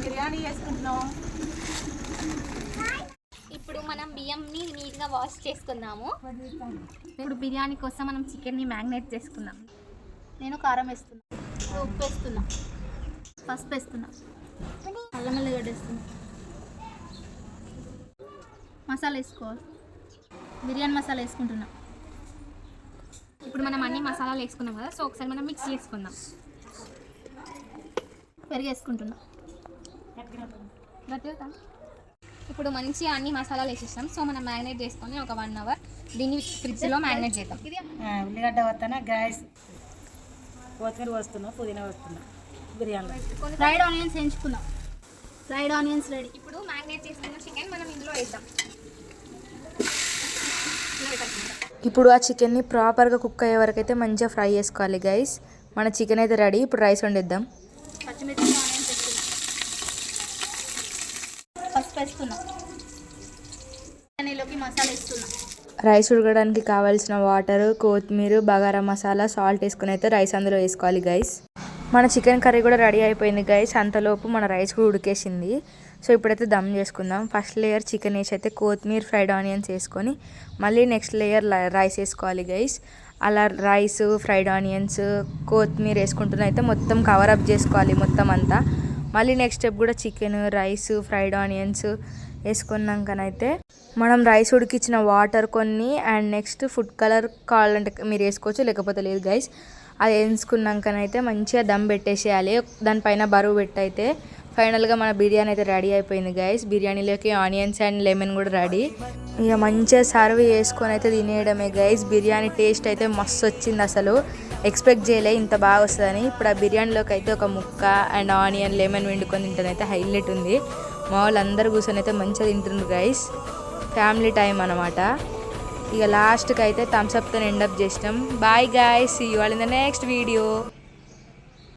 బిర్యానీ చేసుకుంటున్నాం. ఇప్పుడు మనం బియ్యంని నీట్గా వాష్ చేసుకుందాము. ఇప్పుడు బిర్యానీ కోసం మనం చికెన్ని మ్యాగ్నేట్ చేసుకుందాం. నేను కారం వేస్తున్నా, ఉప్పు వేస్తున్నా, పసుపు వేస్తున్నా, అల్లం ఎల్లిగడ్డ వేస్తున్నా, మసాలా వేసుకోవాలి. బిర్యానీ మసాలా వేసుకుంటున్నా. ఇప్పుడు మనం అన్ని మసాలాలు వేసుకున్నాం కదా, సో ఒకసారి మనం మిక్స్ చేసుకుందాం. పెరుగు వేసుకుంటున్నా. ఇప్పుడు మంచిగా అన్ని మసాలాలు వేసేసాం. సో మనం మ్యాగ్నేట్ చేసుకొని ఒక 1 అవర్ దీన్ని ఫ్రిడ్జ్లో మ్యాగ్నేట్ చేద్దాం. ఉల్లిగడ్డ వస్తానా, గ్యాస్ కొత్తిమీర వస్తున్నా, పుదీనా వస్తున్నా. బిర్యానీ ఫ్రైడ్ ఆనియన్స్ వేయించుకున్నాం. Fried onions ready. ఇప్పుడు మ్యాగ్నేట్ చేసుకున్న చికెన్ మనం ఇందులో వేద్దాం. ఇప్పుడు ఆ చికెన్ని ప్రాపర్గా కుక్ అయ్యే వరకు అయితే మంచిగా ఫ్రై చేసుకోవాలి గైస్. మన చికెన్ అయితే రెడీ. ఇప్పుడు రైస్ వండిద్దాం. పచ్చిమిర్చి ఆనియన్స్ వేస్తున్నా, పసుపు వేస్తున్నా, బిర్యానీలోకి మసాలా వేస్తున్నా. రైస్ ఉడకడానికి కావాల్సిన వాటర్, కొత్తిమీర, బగారా మసాలా, సాల్ట్ వేసుకుని అయితే రైస్ అందులో వేసుకోవాలి గైస్. మన చికెన్ కర్రీ కూడా రెడీ అయిపోయింది గైస్. అంతలోపు మన రైస్ కూడా ఉడికేసింది. సో ఇప్పుడైతే దమ్ చేసుకుందాం. ఫస్ట్ లేయర్ చికెన్ వేసి అయితే కొత్తిమీర, ఫ్రైడ్ ఆనియన్స్ వేసుకొని మళ్ళీ నెక్స్ట్ లేయర్ రైస్ వేసుకోవాలి గైస్. అలా రైస్, ఫ్రైడ్ ఆనియన్స్, కొత్తిమీర వేసుకుంటున్న అయితే మొత్తం కవర్ అప్ చేసుకోవాలి మొత్తం అంతా. మళ్ళీ నెక్స్ట్ స్టెప్ కూడా చికెన్, రైస్, ఫ్రైడ్ ఆనియన్స్ వేసుకున్నాకనైతే మనం రైస్ ఉడికించిన వాటర్ కొన్ని అండ్ నెక్స్ట్ ఫుడ్ కలర్ కావాలంటే మీరు వేసుకోవచ్చు, లేకపోతే లేదు గైస్. అది వేసుకున్నాకనైతే మంచిగా దమ్ పెట్టేసేయాలి. దానిపైన బరువు పెట్టయితే ఫైనల్గా మన బిర్యానీ అయితే రెడీ అయిపోయింది గైస్. బిర్యానీలోకి ఆనియన్స్ అండ్ లెమన్ కూడా రెడీ. ఇక మంచిగా సర్వ్ చేసుకొని అయితే తినేయడమే గైస్. బిర్యానీ టేస్ట్ అయితే మస్తు వచ్చింది. అసలు ఎక్స్పెక్ట్ చేయలే ఇంత బాగా వస్తుందని. ఇప్పుడు ఆ బిర్యానీలోకి అయితే ఒక ముక్క అండ్ ఆనియన్, లెమన్ వండుకొని తింటానైతే హైలైట్ ఉంది. మా వాళ్ళు అందరు కూర్చొని అయితే మంచిగా తింటున్నారు గైస్. ఫ్యామిలీ టైం అనమాట. ఇక లాస్ట్కి అయితే థమ్స్అప్తో ఎండప్ చేసినాం. Bye guys, see you all in the next video.